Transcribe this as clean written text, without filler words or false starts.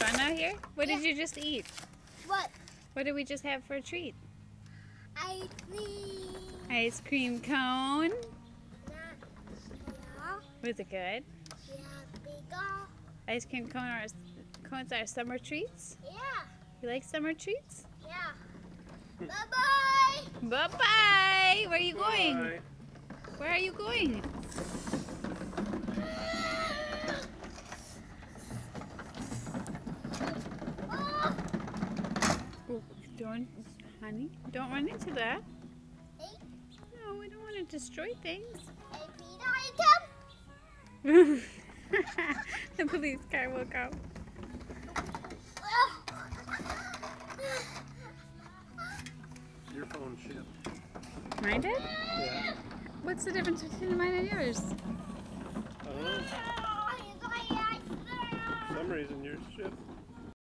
fun out here? What did you just eat? What? What did we just have for a treat? Ice cream. Ice cream cone. Yeah. Was it good? Yeah, bigger. Ice cream cones are summer treats? Yeah. You like summer treats? Yeah. Bye-bye. Bye-bye! Where are you going? Bye. Where are you going? Oh, honey, don't run into that. Hey. No, we don't want to destroy things. Hey, Peter, The police car will come. Your phone shipped. Mine did? Yeah. What's the difference between mine and yours? I don't know. For some reason yours shipped.